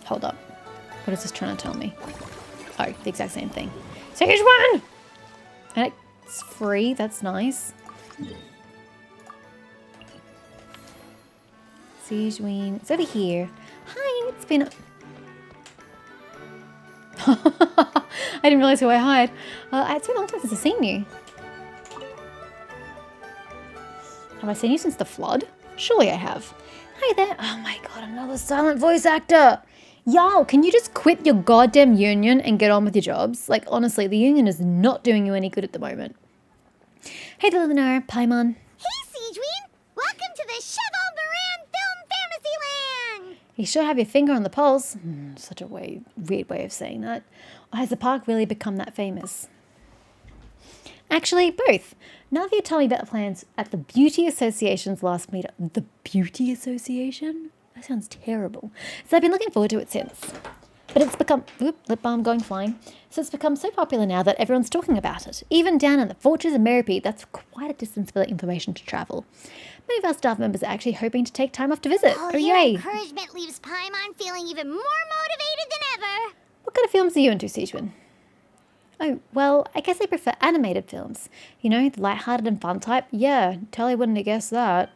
Hold up. What is this trying to tell me? Oh, the exact same thing. Siege one! And it's free. That's nice. Siege Ween. It's over here. Hi, it's been... I didn't realize who I hired. It's been a long time since I've seen you. Have I seen you since the flood? Surely I have. Hi there. Oh my god, another silent voice actor. Y'all, can you just quit your goddamn union and get on with your jobs? Like, honestly, the union is not doing you any good at the moment. Hey there, Lunara, Paimon. Hey, Siegeween! Welcome to the Cheval Moran Film Fantasyland! You sure have your finger on the pulse. Such a weird way of saying that. Or has the park really become that famous? Actually, both. Now that you tell me about the plans at the Beauty Association's last meetup. The Beauty Association? That sounds terrible. So I've been looking forward to it since. But it's become... Oop, lip balm going flying. So it's become so popular now that everyone's talking about it. Even down in the Fortress of Meripede, that's quite a distance for the information to travel. Many of our staff members are actually hoping to take time off to visit. Oh, yay! your encouragement leaves Paimon feeling even more motivated than ever. What kind of films are you into, Siegewin? Oh, well, I guess I prefer animated films. You know, the lighthearted and fun type. Yeah, totally wouldn't have guessed that.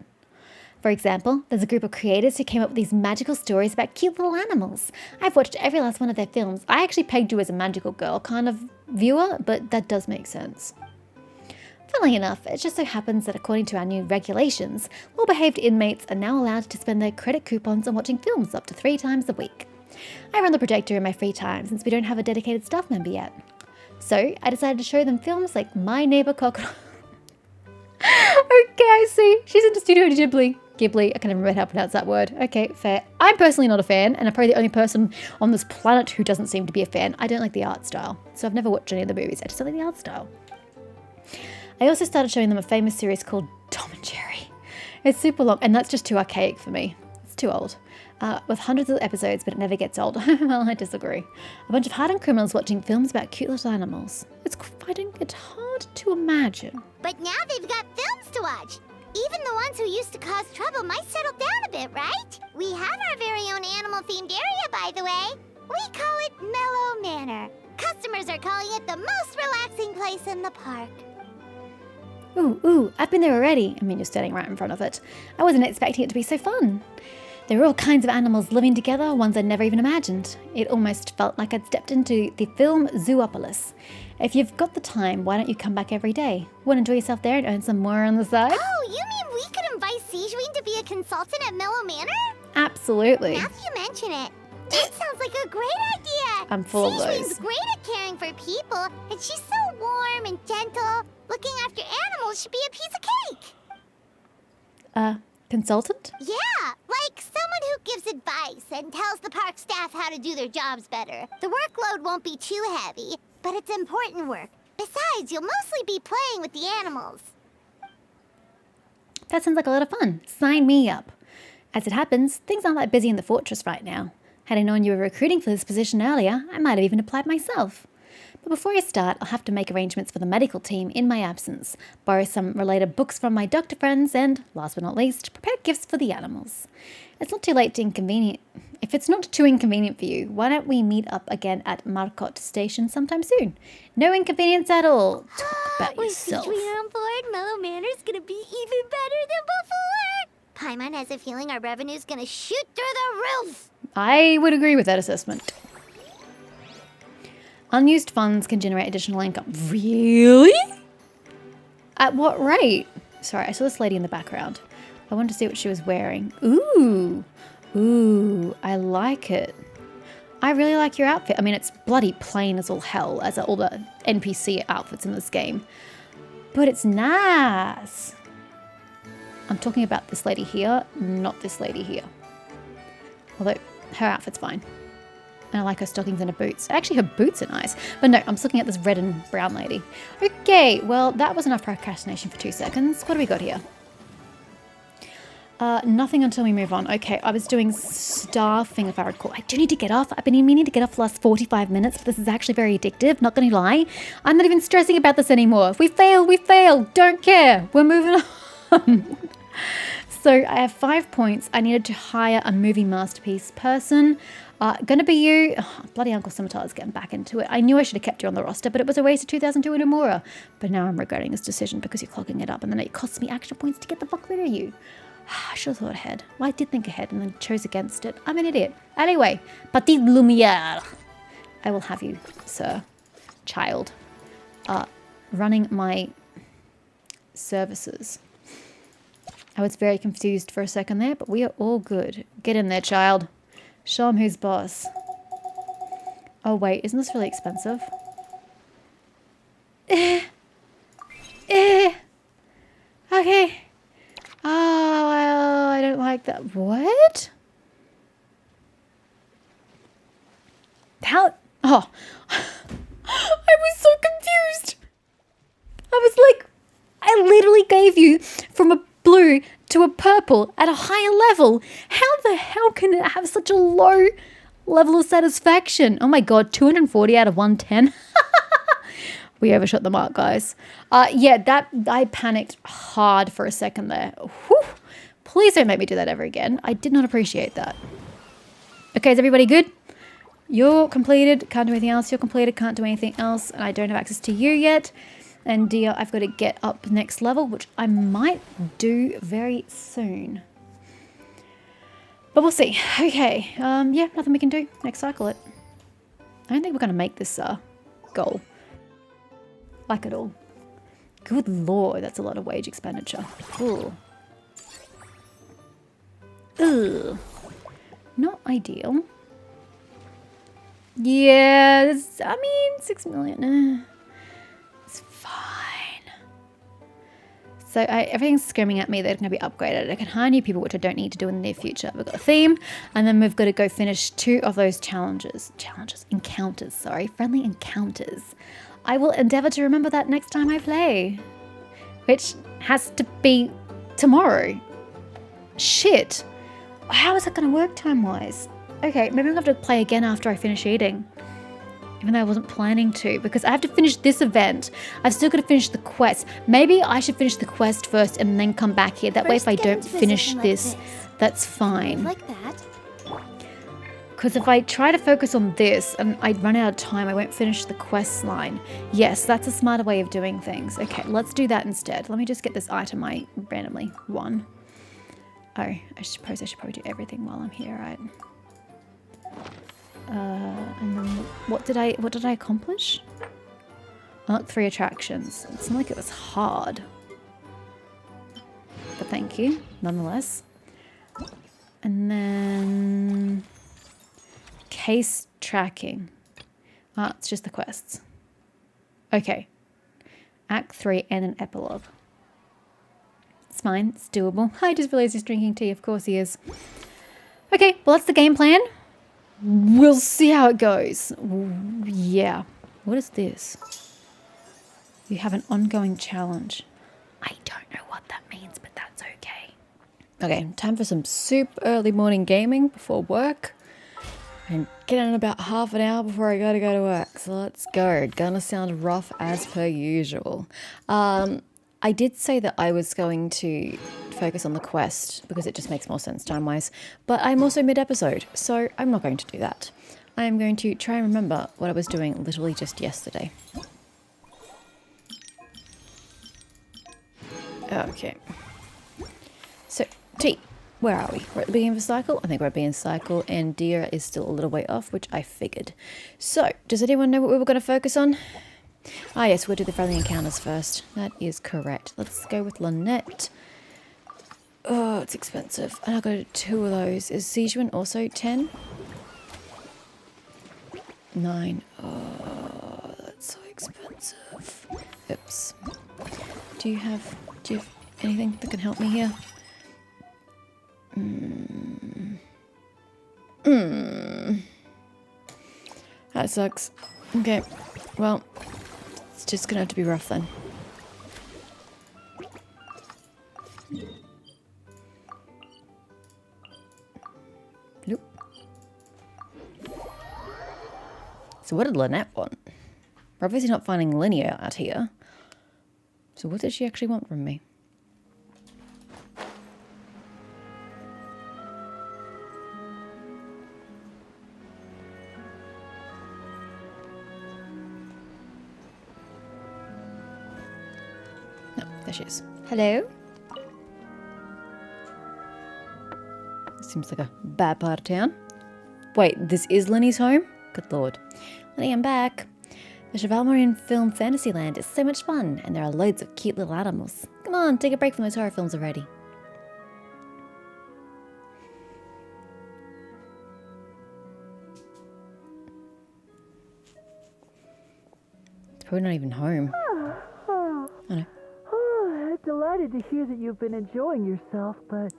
For example, there's a group of creators who came up with these magical stories about cute little animals. I've watched every last one of their films. I actually pegged you as a magical girl kind of viewer, but that does make sense. Funnily enough, it just so happens that according to our new regulations, well-behaved inmates are now allowed to spend their credit coupons on watching films up to 3 times a week. I run the projector in my free time since we don't have a dedicated staff member yet. So I decided to show them films like My Neighbor Crocodile. Okay, I see. She's into Studio Ghibli. Ghibli. I can't even remember how to pronounce that word. Okay, fair. I'm personally not a fan, and I'm probably the only person on this planet who doesn't seem to be a fan. I don't like the art style, so I've never watched any of the movies. I just don't like the art style. I also started showing them a famous series called Tom and Jerry. It's super long, and that's just too archaic for me. It's too old. With hundreds of episodes, but it never gets old. Well, I disagree. A bunch of hardened criminals watching films about cute little animals. It's hard to imagine. But now they've got films to watch. Even the ones who used to cause trouble might settle down a bit, right? We have our very own animal-themed area, by the way. We call it Mellow Manor. Customers are calling it the most relaxing place in the park. Ooh, I've been there already. I mean, you're standing right in front of it. I wasn't expecting it to be so fun. There were all kinds of animals living together, ones I'd never even imagined. It almost felt like I'd stepped into the film Zoopolis. If you've got the time, why don't you come back every day? Want to enjoy yourself there and earn some more on the side? Oh, you mean we could invite Siegeween to be a consultant at Mellow Manor? Absolutely. Now that you mention it, that sounds like a great idea. I'm full of those. Siegeween's great at caring for people, and she's so warm and gentle. Looking after animals should be a piece of cake. Consultant? Yeah, like someone who gives advice and tells the park staff how to do their jobs better. The workload won't be too heavy, but it's important work. Besides, you'll mostly be playing with the animals. That sounds like a lot of fun. Sign me up. As it happens, things aren't that busy in the fortress right now. Had I known you were recruiting for this position earlier, I might have even applied myself. But before I start, I'll have to make arrangements for the medical team in my absence, borrow some related books from my doctor friends, and, last but not least, prepare gifts for the animals. It's not too late to inconvenient. If it's not too inconvenient for you, why don't we meet up again at Marcotte Station sometime soon? No inconvenience at all. Talk about yourself. With Siegeween on board, Mellow Manor's gonna be even better than before. Paimon has a feeling our revenue's gonna shoot through the roof. I would agree with that assessment. Unused funds can generate additional income. Really? At what rate? Sorry, I saw this lady in the background. I wanted to see what she was wearing. Ooh, I like it. I really like your outfit. I mean, it's bloody plain as all hell, as are all the NPC outfits in this game. But it's nice. I'm talking about this lady here, not this lady here. Although, her outfit's fine. And I like her stockings and her boots. Actually, her boots are nice. But no, I'm just looking at this red and brown lady. Okay, well, that was enough procrastination for 2 seconds. What do we got here? Nothing until we move on. Okay, I was doing staffing, if I recall. I do need to get off. I've been meaning to get off the last 45 minutes, but this is actually very addictive. Not going to lie. I'm not even stressing about this anymore. If we fail, we fail. Don't care. We're moving on. So I have 5 points. I needed to hire a movie masterpiece person. Gonna be you. Oh, bloody Uncle Scimitar's getting back into it. I knew I should have kept you on the roster, but it was a waste of 2,002 Nomura. But now I'm regretting this decision because you're clogging it up and then it costs me action points to get the fuck rid of you. I should have thought ahead. Well, I did think ahead and then chose against it. I'm an idiot. Anyway, Petite Lumière. I will have you, sir. Child. Running my services. I was very confused for a second there, but we are all good. Get in there, child. Show him who's boss. Oh, wait. Isn't this really expensive? Okay. Oh, well, I don't like that. What? How? Oh. I was so confused. I was like, I literally gave you from a blue to a purple at a higher level. How the hell can it have such a low level of satisfaction? Oh my god, 240 out of 110. We overshot the mark, guys. Yeah, that I panicked hard for a second there. Whew. Please don't make me do that ever again. I did not appreciate that. Okay, is everybody good? You're completed, can't do anything else. You're completed, can't do anything else. And I don't have access to you yet. And dear, I've got to get up next level, which I might do very soon. But we'll see. Okay, yeah, nothing we can do. Next cycle it. I don't think we're going to make this goal. Like at all. Good lord, that's a lot of wage expenditure. Ooh. Ugh. Not ideal. Yeah, I mean, 6 million. It's fine. So everything's screaming at me that it's going to be upgraded. I can hire new people, which I don't need to do in the near future. We've got a theme, and then we've got to go finish 2 of those encounters, sorry. Friendly encounters. I will endeavor to remember that next time I play. Which has to be tomorrow. Shit. How is that going to work time-wise? Okay, maybe I'm going to have to play again after I finish eating. Even though I wasn't planning to, because I have to finish this event. I've still got to finish the quest. Maybe I should finish the quest first and then come back here. That way if I don't finish this, that's fine. Like that. Because if I try to focus on this and I run out of time, I won't finish the quest line. Yes, that's a smarter way of doing things. Okay, let's do that instead. Let me just get this item I randomly won. Oh, I suppose I should probably do everything while I'm here, right? And then what did I accomplish? Unlock 3 attractions. It's not like it was hard. But thank you, nonetheless. And then case tracking. It's just the quests. Okay. Act 3 and an epilogue. It's fine, it's doable. I just realized he's drinking tea, of course he is. Okay, well that's the game plan. We'll see how it goes. Yeah. What is this? You have an ongoing challenge. I don't know what that means, but that's okay. Okay, time for some super early morning gaming before work. And get in about half an hour before I gotta go to work. So let's go. Gonna sound rough as per usual. I did say that I was going to focus on the quest because it just makes more sense time-wise. But I'm also mid-episode, so I'm not going to do that. I'm going to try and remember what I was doing literally just yesterday. Okay. So, T, where are we? We're at the beginning of the cycle? I think we're at the beginning of the cycle, and Deer is still a little way off, which I figured. So, does anyone know what we were going to focus on? Ah, yes, we'll do the friendly encounters first. That is correct. Let's go with Lynette. Oh, it's expensive. And I'll go to 2 of those. Is Sijuan also 10? 9. Oh, that's so expensive. Oops. Do you have anything that can help me here? That sucks. Okay, well, it's just gonna have to be rough then. Nope. So what did Lynette want? We're obviously not finding linear out here. So what did she actually want from me? there she is. Hello? Seems like a bad part of town. Wait, this is Lenny's home? Good lord. Lenny, I'm back. The Chevalmorian film Fantasyland is so much fun, and there are loads of cute little animals. Come on, take a break from those horror films already. It's probably not even home. Oh no. Oh, delighted to hear that you've been enjoying yourself, but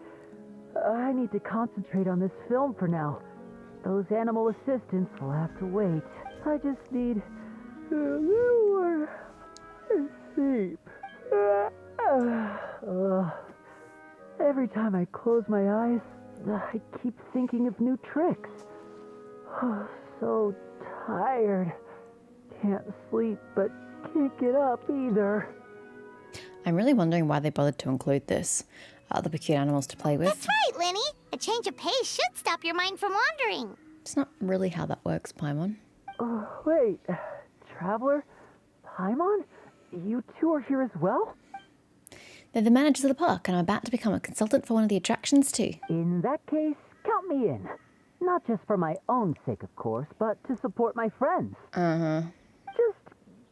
I need to concentrate on this film for now. Those animal assistants will have to wait. I just need a little more sleep. Every time I close my eyes, I keep thinking of new tricks. Oh, so tired. Can't sleep, but can't get up either. I'm really wondering why they bothered to include this. Other cute animals to play with. That's right, Lenny. A change of pace should stop your mind from wandering. It's not really how that works, Paimon. Oh, wait. Traveler? Paimon? You two are here as well? They're the managers of the park, and I'm about to become a consultant for one of the attractions too. In that case, count me in. Not just for my own sake, of course, but to support my friends. Uh-huh. Just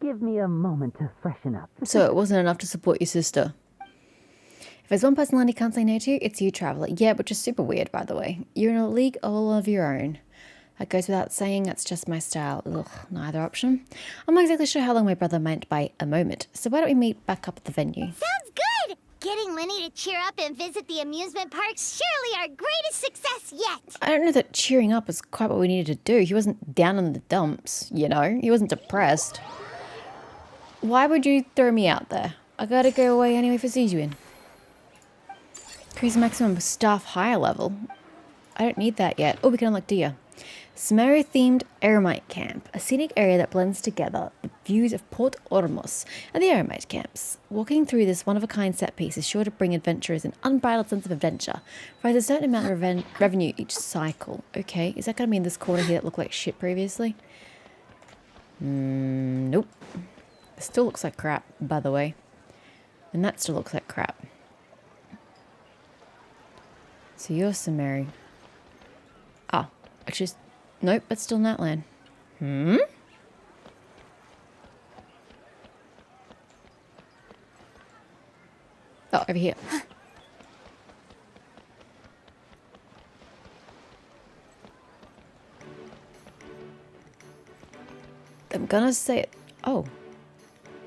give me a moment to freshen up. So it wasn't enough to support your sister. If there's one person Lenny can't say no to, it's you, Traveler. Yeah, which is super weird, by the way. You're in a league all of your own. That goes without saying, that's just my style. Ugh, neither option. I'm not exactly sure how long my brother meant by a moment, so why don't we meet back up at the venue? Sounds good! Getting Lenny to cheer up and visit the amusement park's surely our greatest success yet! I don't know that cheering up was quite what we needed to do. He wasn't down in the dumps, you know? He wasn't depressed. Why would you throw me out there? I gotta go away anyway for Sijuin. Increase maximum staff higher level. I don't need that yet. Oh, we can unlock Dia. Samaria-themed Eremite Camp, a scenic area that blends together the views of Port Ormos and the Eremite camps. Walking through this one-of-a-kind set piece is sure to bring adventurers an unbridled sense of adventure, provides a certain amount of revenue each cycle. Okay, is that going to mean this corner here that looked like shit previously? Nope. It still looks like crap, by the way. And that still looks like crap. So you're Samari. Ah, which is... Nope, that's still Natlan. Oh, over here. I'm gonna say it. Oh.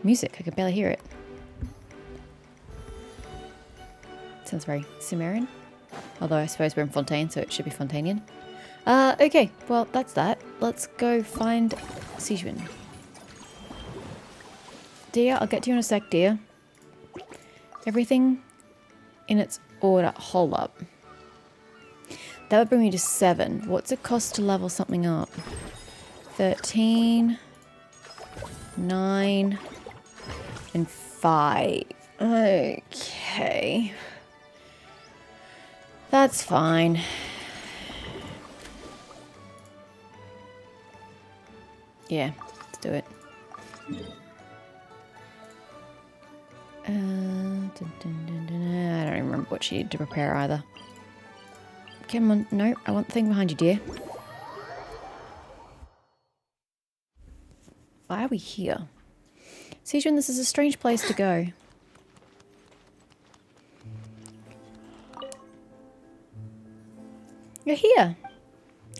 Music. I can barely hear it. Sounds very Sumerian. Although I suppose we're in Fontaine, so it should be Fontanian. Okay, well, that's that. Let's go find Sijuin. Dear, I'll get to you in a sec, dear. Everything in its order. Hold up. That would bring me to 7. What's it cost to level something up? 13, 9, and 5. Okay. That's fine. Yeah, let's do it. I don't even remember what she needed to prepare either. Come on, no, I want the thing behind you, dear. Why are we here? Sijuin, this is a strange place to go. You're here.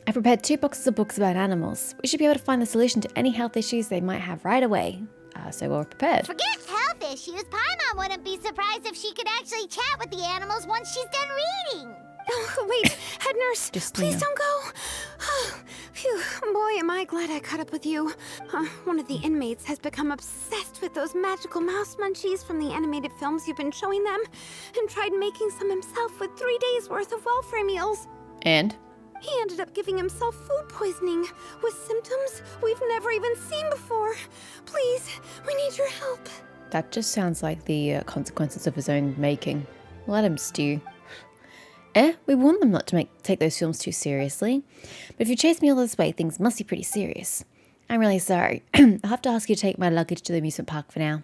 I prepared 2 boxes of books about animals. We should be able to find the solution to any health issues they might have right away. So we're prepared. Forget health issues. Paimon wouldn't be surprised if she could actually chat with the animals once she's done reading. Oh, wait, head nurse, please don't go. Phew, boy, am I glad I caught up with you. One of the inmates has become obsessed with those magical mouse munchies from the animated films you've been showing them, and tried making some himself with 3 days' worth of welfare meals. And? He ended up giving himself food poisoning, with symptoms we've never even seen before. Please, we need your help. That just sounds like the consequences of his own making. Let him stew. We warned them not to take those films too seriously. But if you chase me all this way, things must be pretty serious. I'm really sorry. I'll have to ask you to take my luggage to the amusement park for now.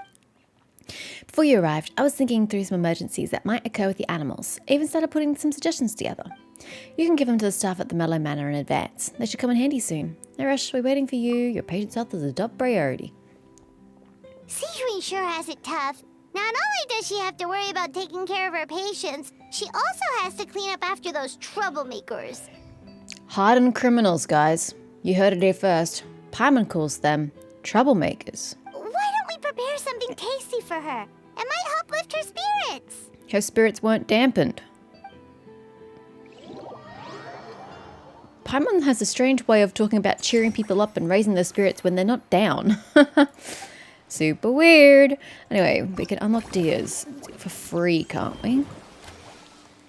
Before you arrived, I was thinking through some emergencies that might occur with the animals. I even started putting some suggestions together. You can give them to the staff at the Mellow Manor in advance. They should come in handy soon. No rush, we're waiting for you. Your patient's health is a top priority. Sijuin sure has it tough. Not only does she have to worry about taking care of her patients, she also has to clean up after those troublemakers. Hardened criminals, guys. You heard it here first. Paimon calls them troublemakers. Why don't we prepare something tasty for her? It might help lift her spirits. Her spirits weren't dampened. Paimon has a strange way of talking about cheering people up and raising their spirits when they're not down. Super weird. Anyway, we can unlock Dias for free, can't we?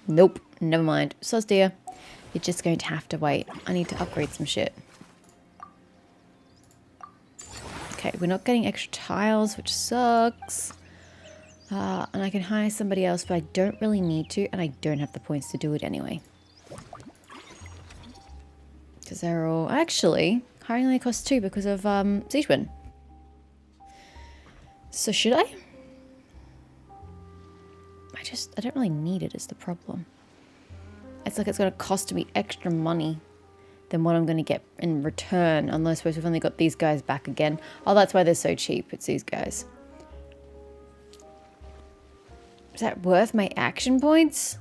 Nope, never mind. Soz dear. You're just going to have to wait. I need to upgrade some shit. Okay, we're not getting extra tiles, which sucks. And I can hire somebody else, but I don't really need to, and I don't have the points to do it anyway. Because they're all... Actually, hiring only costs 2 because of Sijuin. So should I? I don't really need it is the problem. It's like it's going to cost me extra money than what I'm going to get in return. Unless we've only got these guys back again. Oh, that's why they're so cheap. It's these guys. Is that worth my action points?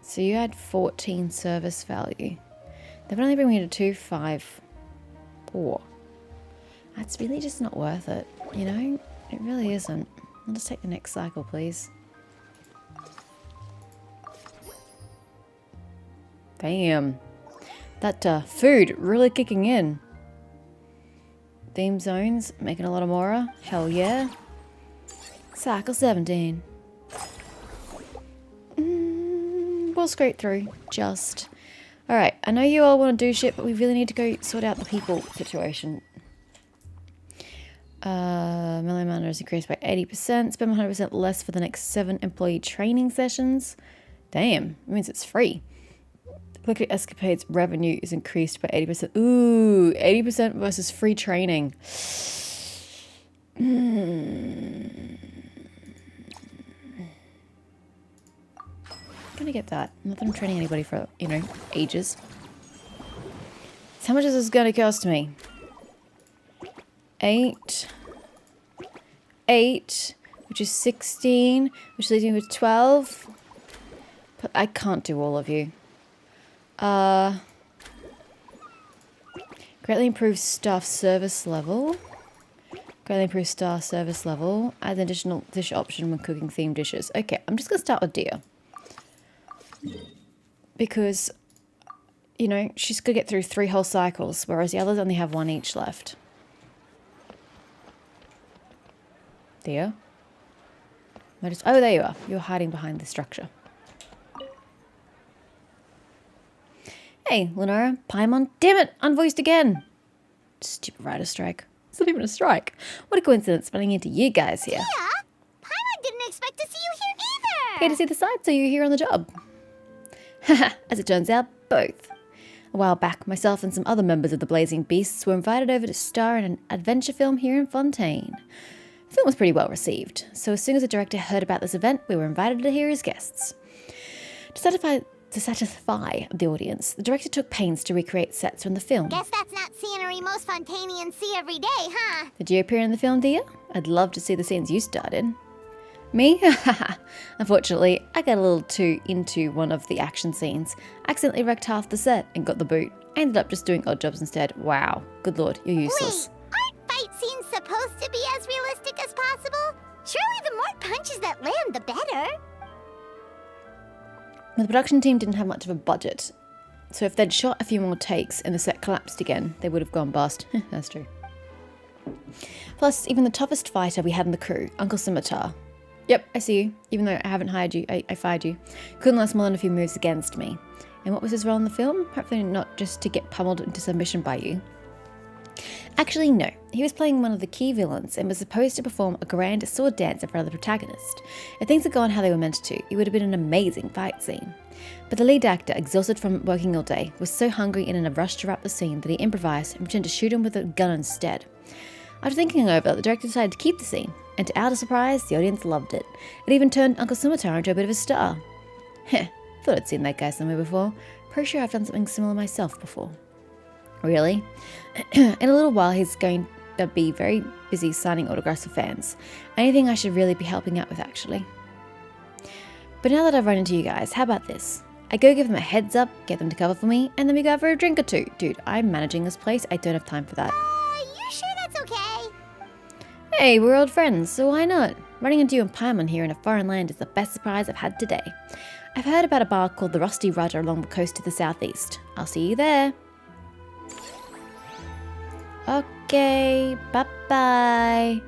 So you had 14 service value. They would only bring me to 254. That's really just not worth it, you know? It really isn't. I'll just take the next cycle, please. Damn. That food really kicking in. Theme zones, making a lot of mora. Hell yeah. Cycle 17. We'll scrape through. Just. Alright, I know you all want to do shit, but we really need to go sort out the people situation. Melee mana is increased by 80%. Spend 100% less for the next 7 employee training sessions. Damn, it means it's free. Quickly Escapades revenue is increased by 80%. Ooh, 80% versus free training. Gonna get that. Not that I'm training anybody for, you know, ages. So how much is this gonna cost me? 8, which is 16, which leaves me with 12. But I can't do all of you. Greatly improves staff service level. Greatly improves staff service level. Add an additional dish option when cooking themed dishes. Okay, I'm just gonna start with Dia. Because, you know, she's gonna get through 3 whole cycles, whereas the others only have 1 each left. Dia? Oh, there you are. You're hiding behind the structure. Hey, Lunara, Paimon. Damn it! Unvoiced again! Stupid writer strike. It's not even a strike. What a coincidence running into you guys here. Yeah, Paimon didn't expect to see you here either. Here to see the side, so you're here on the job. Haha, as it turns out, both. A while back, myself and some other members of the Blazing Beasts were invited over to star in an adventure film here in Fontaine. The film was pretty well received, so as soon as the director heard about this event, we were invited to hear his guests. To satisfy the audience, the director took pains to recreate sets from the film. Guess that's not scenery most Fontainians see every day, huh? Did you appear in the film, dear? I'd love to see the scenes you starred in. Me? Unfortunately, I got a little too into one of the action scenes, accidentally wrecked half the set and got the boot. I ended up just doing odd jobs instead. Wow. Good lord, you're useless. Wait, aren't fight scenes supposed to be as realistic as possible? Surely the more punches that land, the better. Well, the production team didn't have much of a budget, so if they'd shot a few more takes and the set collapsed again, they would have gone bust. That's true. Plus, even the toughest fighter we had in the crew, Uncle Scimitar. Yep, I see you. Even though I haven't hired you, I fired you. Couldn't last more than a few moves against me. And what was his role in the film? Hopefully not just to get pummeled into submission by you. Actually, no. He was playing one of the key villains and was supposed to perform a grand sword dance in front of the protagonist. If things had gone how they were meant to, it would have been an amazing fight scene. But the lead actor, exhausted from working all day, was so hungry and in a rush to wrap the scene that he improvised and pretended to shoot him with a gun instead. After thinking over it, the director decided to keep the scene, and to our surprise, the audience loved it. It even turned Uncle Scimitar into a bit of a star. Heh, thought I'd seen that guy somewhere before. Pretty sure I've done something similar myself before. Really? In a little while, he's going to be very busy signing autographs for fans. Anything I should really be helping out with, actually. But now that I've run into you guys, how about this? I go give them a heads up, get them to cover for me, and then we go out for a drink or two. Dude, I'm managing this place. I don't have time for that. You sure that's okay? Hey, we're old friends, so why not? Running into you and Paimon here in a foreign land is the best surprise I've had today. I've heard about a bar called the Rusty Rudder along the coast to the southeast. I'll see you there. Okay, bye-bye.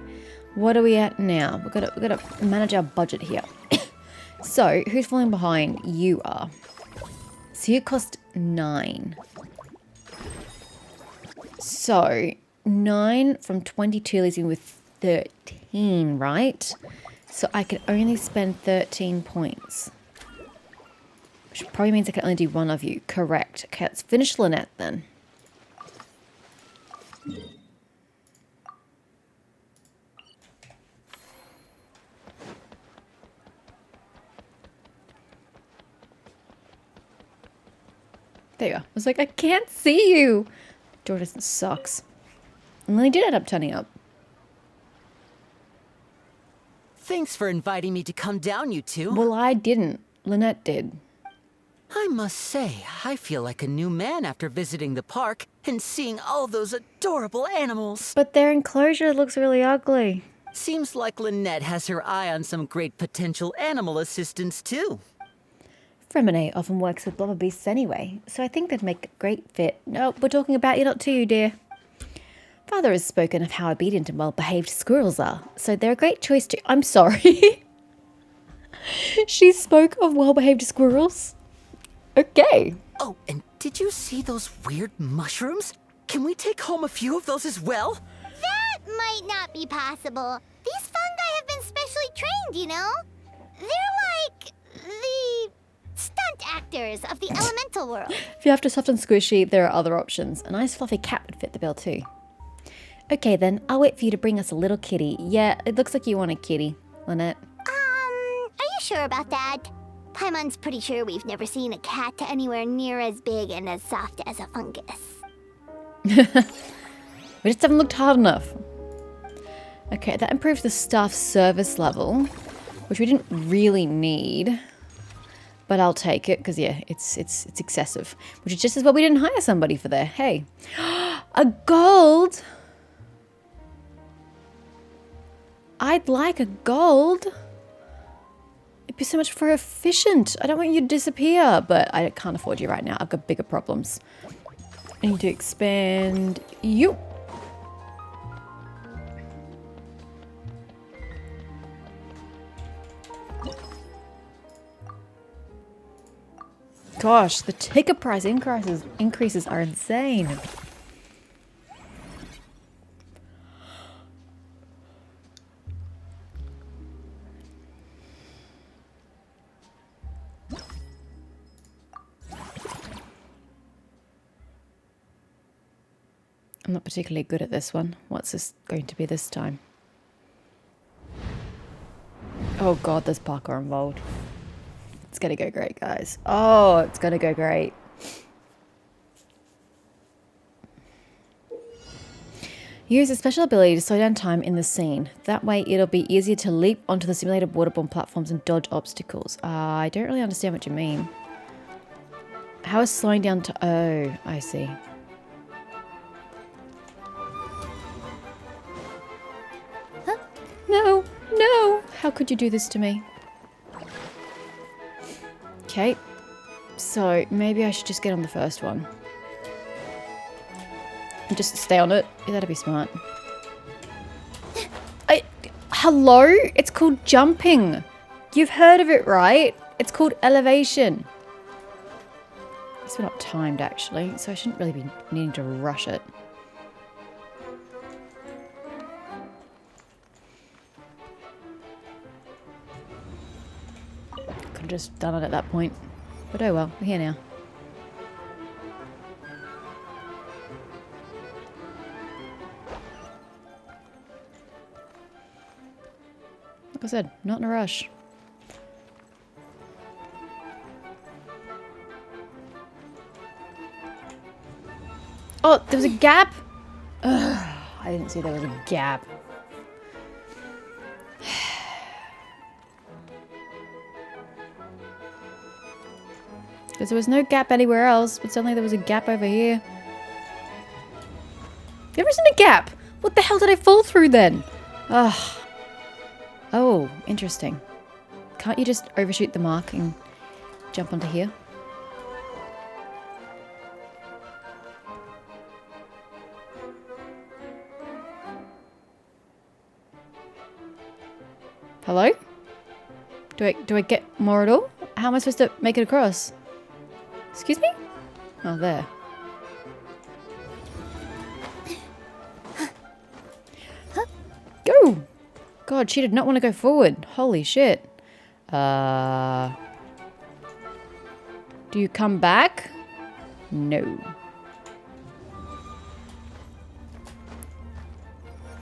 What are we at now? We've got to manage our budget here. So, who's falling behind? You are. So you cost 9. So, 9 from 22 leaves me with 13, right? So I can only spend 13 points. Which probably means I can only do one of you. Correct. Okay, let's finish Lynette then. There you go. I was like, I can't see you. Jordan sucks. And then he did end up turning up. Thanks for inviting me to come down, you two. Well, I didn't. Lynette did. I must say, I feel like a new man after visiting the park and seeing all those adorable animals. But their enclosure looks really ugly. Seems like Lynette has her eye on some great potential animal assistants, too. Fremine often works with blubber beasts anyway, so I think they'd make a great fit. No, we're talking about you, not to you, dear. Father has spoken of how obedient and well-behaved squirrels are, so they're a great choice to... I'm sorry. She spoke of well-behaved squirrels? Okay. Oh, and did you see those weird mushrooms? Can we take home a few of those as well? That might not be possible. These fungi have been specially trained, you know? They're like the stunt actors of the elemental world. If you have to soft and squishy, there are other options. A nice fluffy cat would fit the bill too. Okay then, I'll wait for you to bring us a little kitty. Yeah, it looks like you want a kitty, Lynette. Are you sure about that? Paimon's pretty sure we've never seen a cat anywhere near as big and as soft as a fungus. We just haven't looked hard enough. Okay, that improves the staff service level, which we didn't really need. But I'll take it, because yeah, it's excessive. Which is just as well we didn't hire somebody for there. Hey. A gold? I'd like a gold. It'd be so much more efficient. I don't want you to disappear, but I can't afford you right now. I've got bigger problems. I need to expand you. Gosh, the ticket price increases are insane. I'm not particularly good at this one. What's this going to be this time? Oh god, there's parkour involved. It's gonna go great, guys. Oh, it's gonna go great. Use a special ability to slow down time in the scene. That way it'll be easier to leap onto the simulated waterborne platforms and dodge obstacles. I don't really understand what you mean. How is slowing down to... Oh, I see. Huh? No, no! How could you do this to me? Okay, so maybe I should just get on the first one. And just stay on it. Yeah, that'd be smart. Hello? It's called jumping. You've heard of it, right? It's called elevation. It's not timed, actually, so I shouldn't really be needing to rush it. have just done it at that point. But oh well, we're here now. Like I said, not in a rush. Oh, there was a gap? Ugh, I didn't see there was a gap. Because there was no gap anywhere else, but suddenly there was a gap over here. There isn't a gap! What the hell did I fall through then? Ugh. Oh, interesting. Can't you just overshoot the mark and jump onto here? Hello? Do I get more at all? How am I supposed to make it across? Excuse me? Oh, there. Go! God, she did not want to go forward. Holy shit. Do you come back? No.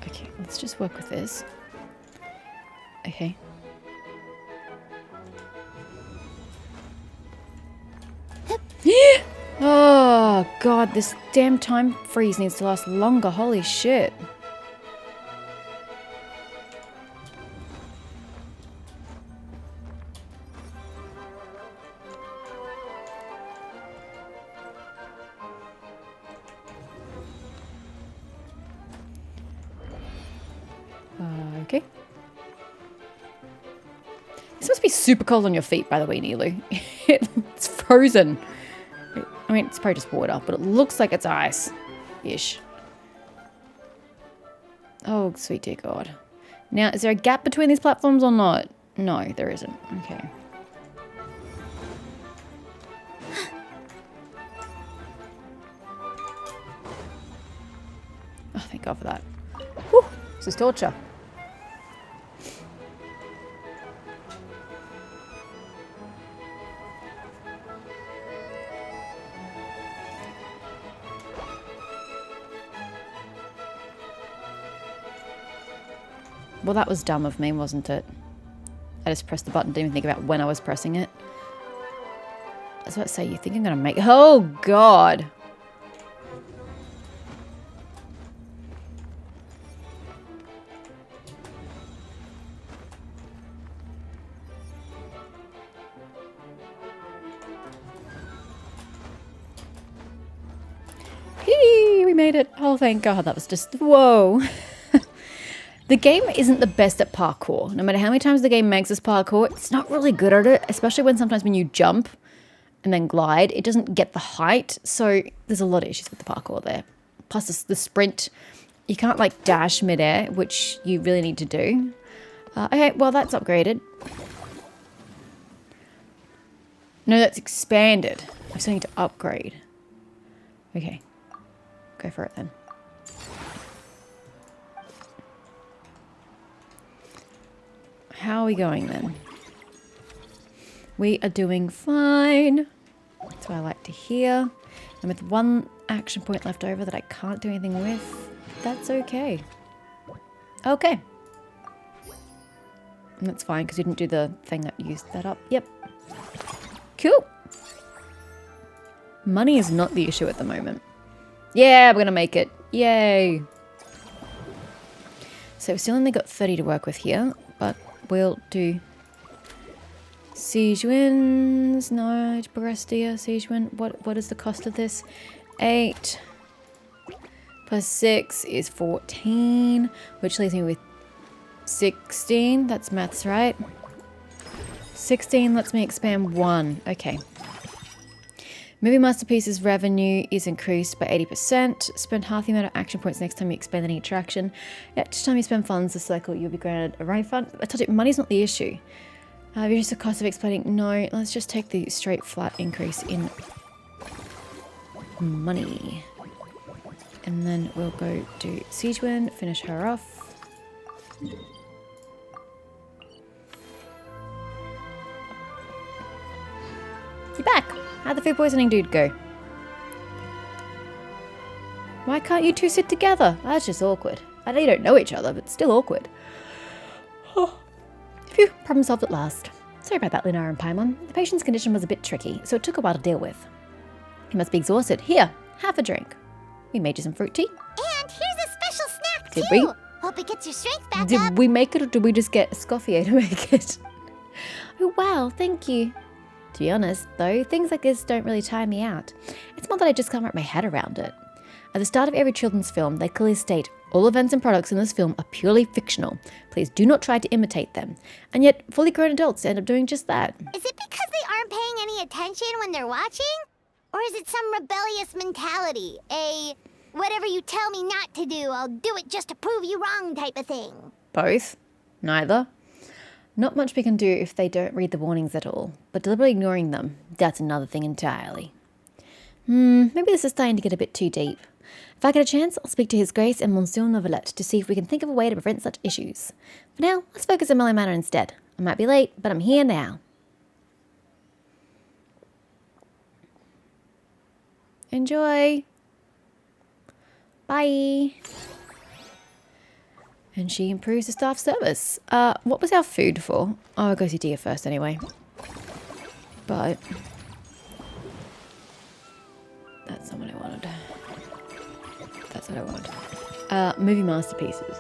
Okay, let's just work with this. Okay. Oh, God, this damn time freeze needs to last longer. Holy shit. Okay. This must be super cold on your feet, by the way, Nilu. It's frozen. I mean, it's probably just water, but it looks like it's ice-ish. Oh, sweet dear God. Now, is there a gap between these platforms or not? No, there isn't. Okay. Oh, thank God for that. Whew, this is torture. Well, that was dumb of me, wasn't it? I just pressed the button, didn't even think about when I was pressing it. I was about to say, you think I'm gonna make... Oh, God! Hee! We made it! Oh, thank God, that was just... Whoa! The game isn't the best at parkour. No matter how many times the game makes us parkour, it's not really good at it, especially when sometimes when you jump and then glide, it doesn't get the height. So there's a lot of issues with the parkour there. Plus the sprint, you can't like dash midair, which you really need to do. Okay, well that's upgraded. No, that's expanded. I still need to upgrade. Okay, go for it then. How are we going then? We are doing fine. That's what I like to hear. And with one action point left over that I can't do anything with, that's okay. Okay. And that's fine because you didn't do the thing that used that up. Yep. Cool. Money is not the issue at the moment. Yeah, we're going to make it. Yay. So we've still only got 30 to work with here, but we'll do siege wins. No, Brestia, siege win. What is the cost of this? 8 plus 6 is 14, which leaves me with 16. That's maths, right? 16 lets me expand 1. Okay. Movie Masterpieces revenue is increased by 80%. Spend half the amount of action points next time you expand any attraction. Each time you spend funds this cycle, you'll be granted a rain fund. I told you, money's not the issue. Reduce the cost of expanding. No, let's just take the straight flat increase in money. And then we'll go do Siege Win, finish her off. You're back. How'd the food poisoning dude go? Why can't you two sit together? That's just awkward. I know you don't know each other, but still awkward. Phew, problem solved at last. Sorry about that, Lunara and Paimon. The patient's condition was a bit tricky, so it took a while to deal with. He must be exhausted. Here, have a drink. We made you some fruit tea. And here's a special snack, Did too. we? Hope it gets your strength back up. Did we make it, or did we just get Escoffier to make it? Oh, wow, thank you. To be honest, though, things like this don't really tire me out. It's more that I just can't wrap my head around it. At the start of every children's film, they clearly state, all events and products in this film are purely fictional. Please do not try to imitate them. And yet, fully grown adults end up doing just that. Is it because they aren't paying any attention when they're watching? Or is it some rebellious mentality? A whatever you tell me not to do, I'll do it just to prove you wrong type of thing? Both. Neither. Not much we can do if they don't read the warnings at all. But deliberately ignoring them, that's another thing entirely. Maybe this is starting to get a bit too deep. If I get a chance, I'll speak to His Grace and Monsieur Novelette to see if we can think of a way to prevent such issues. For now, let's focus on Mellow Manor instead. I might be late, but I'm here now. Enjoy. Bye. And she improves the staff service. What was our food for? Oh, I'll go see Dia first anyway. But that's not what I wanted. That's what I wanted. Movie masterpieces.